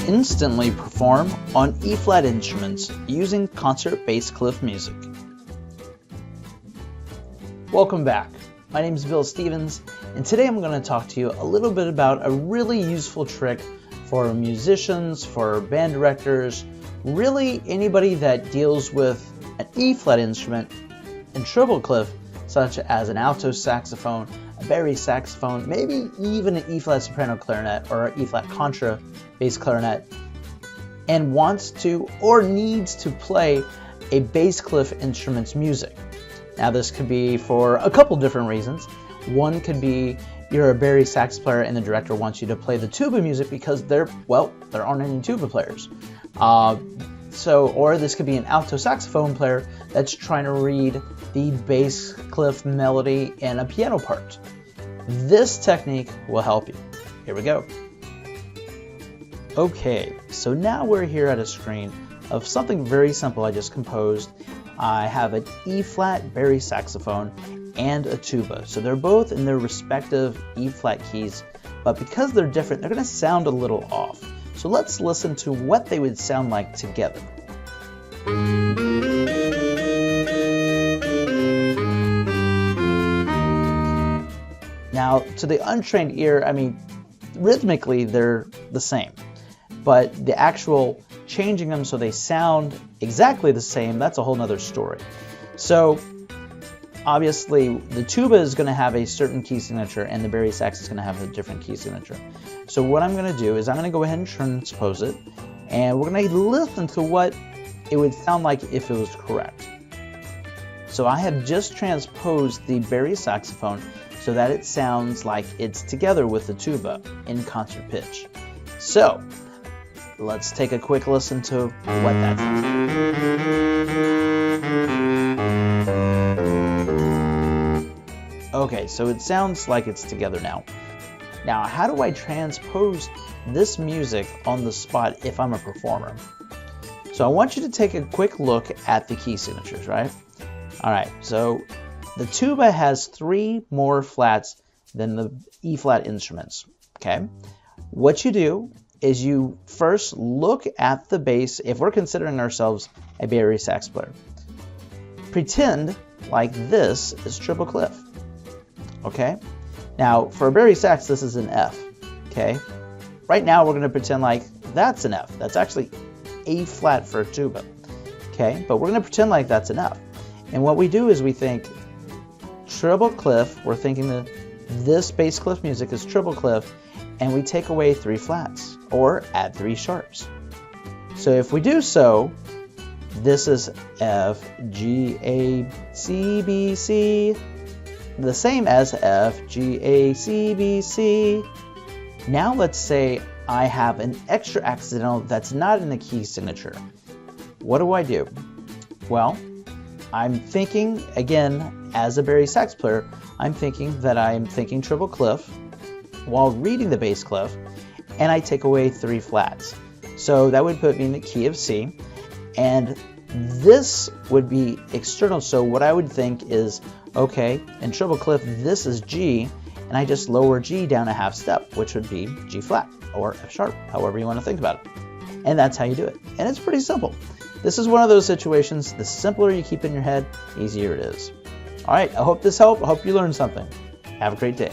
instantly perform on E-flat instruments using concert-based Clef music. Welcome back. My name is Bill Stevens, and today I'm going to talk to you a little bit about a really useful trick for musicians, for band directors, really anybody that deals with an E-flat instrument and treble clef, such as an alto saxophone, a bari saxophone, maybe even an E-flat soprano clarinet or an E-flat contra bass clarinet, and wants to or needs to play a bass clef instrument's music. Now this could be for a couple different reasons. One could be you're a bari sax player and the director wants you to play the tuba music because there aren't any tuba players. Or this could be an alto saxophone player that's trying to read the bass clef melody in a piano part. This technique will help you. Here we go. Okay, so now we're here at a screen of something very simple I just composed. I have an E-flat bari saxophone and a tuba. So they're both in their respective E-flat keys, but because they're different, they're going to sound a little off. So let's listen to what they would sound like together. Now, to the untrained ear, rhythmically they're the same, but the actual changing them so they sound exactly the same, that's a whole nother story. So obviously the tuba is going to have a certain key signature and the bari sax is going to have a different key signature. So what I'm going to do is I'm going to go ahead and transpose it, and we're going to listen to what it would sound like if it was correct. So I have just transposed the bari saxophone so that it sounds like it's together with the tuba in concert pitch. So let's take a quick listen to what that sounds like. Okay, so it sounds like it's together now. Now, how do I transpose this music on the spot if I'm a performer? So I want you to take a quick look at the key signatures, right? All right, so the tuba has 3 more flats than the E-flat instruments, okay? What you do is you first look at the bass. If we're considering ourselves a bari sax player, pretend like this is treble clef, okay? Now for a bari sax, this is an F, okay? Right now we're gonna pretend like that's an F. That's actually A flat for a tuba, okay? But we're gonna pretend like that's an F. And what we do is we think treble clef, we're thinking that this bass clef music is treble clef, and we take away 3 flats or add 3 sharps. So if we do so, this is F, G, A, C, B, C, the same as F, G, A, C, B, C. Now let's say I have an extra accidental that's not in the key signature. What do? Well, I'm thinking, again, as a bari sax player, I'm thinking treble clef while reading the bass clef, and I take away 3 flats. So that would put me in the key of C, and this would be external. So what I would think is, okay, in treble clef, this is G, and I just lower G down a half step, which would be G flat or F sharp, however you want to think about it. And that's how you do it. And it's pretty simple. This is one of those situations, the simpler you keep in your head, easier it is. All right, I hope this helped. I hope you learned something. Have a great day.